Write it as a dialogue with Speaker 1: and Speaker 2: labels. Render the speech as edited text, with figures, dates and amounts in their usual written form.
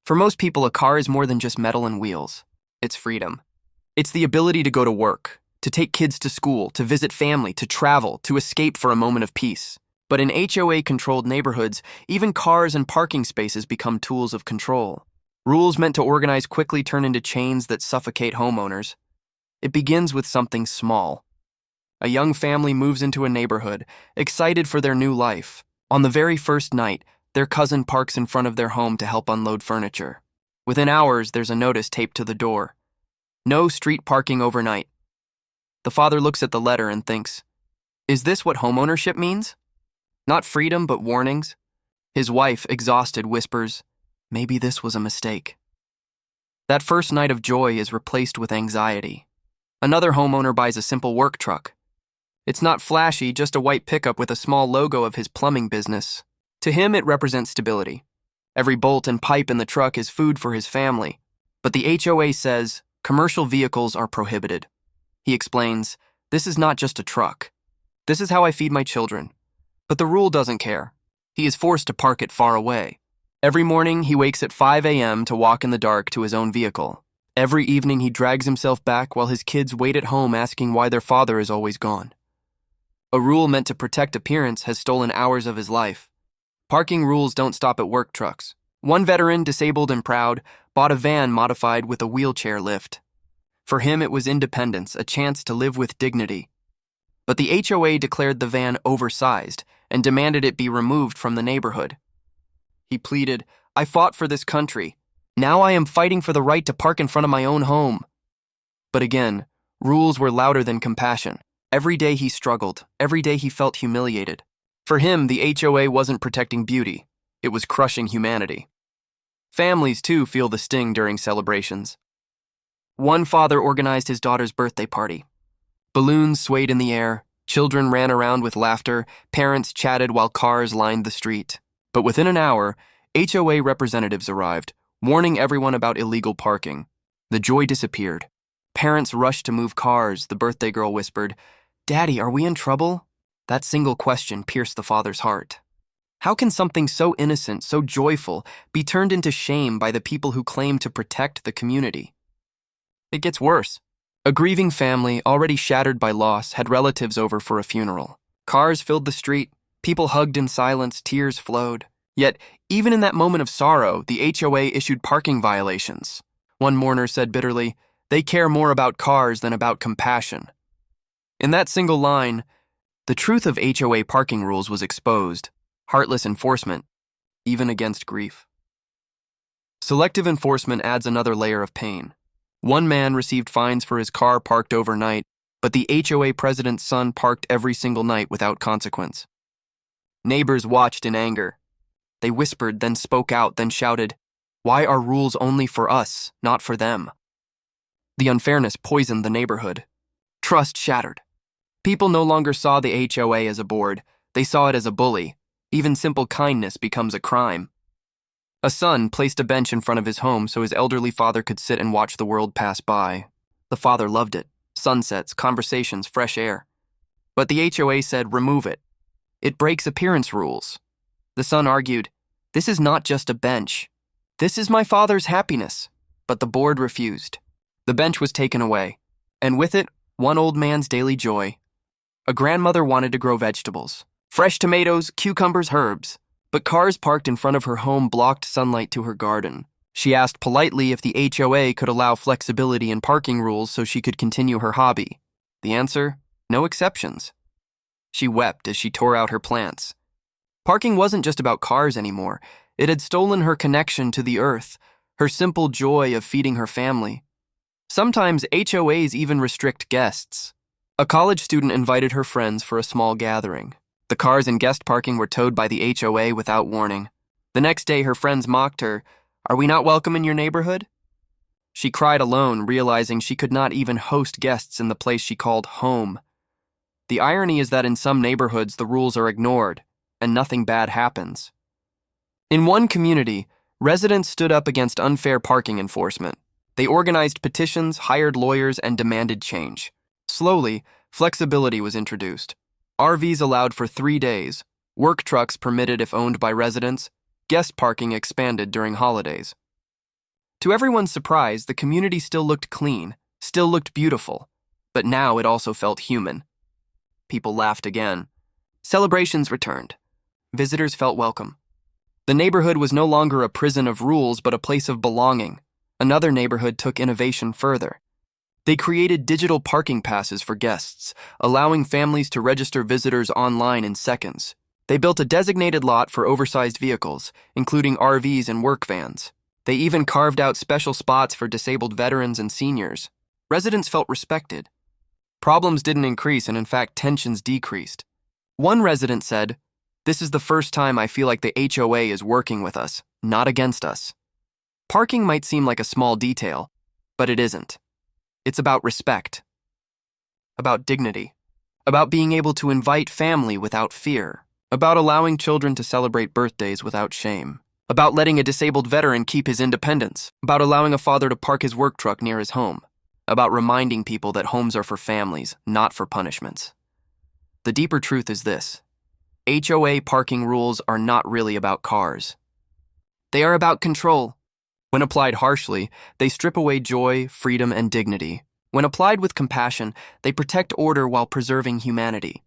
Speaker 1: For most people, a car is more than just metal and wheels. It's freedom. It's the ability to go to work, to take kids to school, to visit family, to travel, to escape for a moment of peace. But in HOA-controlled neighborhoods, even cars and parking spaces become tools of control. Rules meant to organize quickly turn into chains that suffocate homeowners. It begins with something small. A young family moves into a neighborhood, excited for their new life. On the very first night, their cousin parks in front of their home to help unload furniture. Within hours, there's a notice taped to the door. No street parking overnight. The father looks at the letter and thinks, is this what homeownership means? Not freedom, but warnings. His wife, exhausted, whispers, maybe this was a mistake. That first night of joy is replaced with anxiety. Another homeowner buys a simple work truck. It's not flashy, just a white pickup with a small logo of his plumbing business. To him, it represents stability. Every bolt and pipe in the truck is food for his family. But the HOA says commercial vehicles are prohibited. He explains, this is not just a truck. This is how I feed my children. But the rule doesn't care. He is forced to park it far away. Every morning, he wakes at 5 a.m. to walk in the dark to his own vehicle. Every evening, he drags himself back while his kids wait at home asking why their father is always gone. A rule meant to protect appearance has stolen hours of his life. Parking rules don't stop at work trucks. One veteran, disabled and proud, bought a van modified with a wheelchair lift. For him, it was independence, a chance to live with dignity. But the HOA declared the van oversized and demanded it be removed from the neighborhood. He pleaded, I fought for this country. Now I am fighting for the right to park in front of my own home. But again, rules were louder than compassion. Every day he struggled. Every day he felt humiliated. For him, the HOA wasn't protecting beauty. It was crushing humanity. Families, too, feel the sting during celebrations. One father organized his daughter's birthday party. Balloons swayed in the air, children ran around with laughter, parents chatted while cars lined the street. But within an hour, HOA representatives arrived, warning everyone about illegal parking. The joy disappeared. Parents rushed to move cars. The birthday girl whispered, Daddy, are we in trouble? That single question pierced the father's heart. How can something so innocent, so joyful, be turned into shame by the people who claim to protect the community? It gets worse. A grieving family, already shattered by loss, had relatives over for a funeral. Cars filled the street, people hugged in silence, tears flowed. Yet, even in that moment of sorrow, the HOA issued parking violations. One mourner said bitterly, they care more about cars than about compassion. In that single line, the truth of HOA parking rules was exposed. Heartless enforcement, even against grief. Selective enforcement adds another layer of pain. One man received fines for his car parked overnight, but the HOA president's son parked every single night without consequence. Neighbors watched in anger. They whispered, then spoke out, then shouted, why are rules only for us, not for them? The unfairness poisoned the neighborhood. Trust shattered. People no longer saw the HOA as a board. They saw it as a bully. Even simple kindness becomes a crime. A son placed a bench in front of his home so his elderly father could sit and watch the world pass by. The father loved it. Sunsets, conversations, fresh air. But the HOA said, remove it. It breaks appearance rules. The son argued, this is not just a bench. This is my father's happiness. But the board refused. The bench was taken away, and with it, one old man's daily joy. A grandmother wanted to grow vegetables. Fresh tomatoes, cucumbers, herbs. But cars parked in front of her home blocked sunlight to her garden. She asked politely if the HOA could allow flexibility in parking rules so she could continue her hobby. The answer? No exceptions. She wept as she tore out her plants. Parking wasn't just about cars anymore. It had stolen her connection to the earth, her simple joy of feeding her family. Sometimes HOAs even restrict guests. A college student invited her friends for a small gathering. The cars in guest parking were towed by the HOA without warning. The next day, her friends mocked her. Are we not welcome in your neighborhood? She cried alone, realizing she could not even host guests in the place she called home. The irony is that in some neighborhoods, the rules are ignored, and nothing bad happens. In one community, residents stood up against unfair parking enforcement. They organized petitions, hired lawyers, and demanded change. Slowly, flexibility was introduced. RVs allowed for 3 days, work trucks permitted if owned by residents, guest parking expanded during holidays. To everyone's surprise, the community still looked clean, still looked beautiful, but now it also felt human. People laughed again. Celebrations returned. Visitors felt welcome. The neighborhood was no longer a prison of rules, but a place of belonging. Another neighborhood took innovation further. They created digital parking passes for guests, allowing families to register visitors online in seconds. They built a designated lot for oversized vehicles, including RVs and work vans. They even carved out special spots for disabled veterans and seniors. Residents felt respected. Problems didn't increase, and in fact, tensions decreased. One resident said, "This is the first time I feel like the HOA is working with us, not against us." Parking might seem like a small detail, but it isn't. It's about respect, about dignity, about being able to invite family without fear, about allowing children to celebrate birthdays without shame, about letting a disabled veteran keep his independence, about allowing a father to park his work truck near his home, about reminding people that homes are for families, not for punishments. The deeper truth is this: HOA parking rules are not really about cars. They are about control. When applied harshly, they strip away joy, freedom, and dignity. When applied with compassion, they protect order while preserving humanity.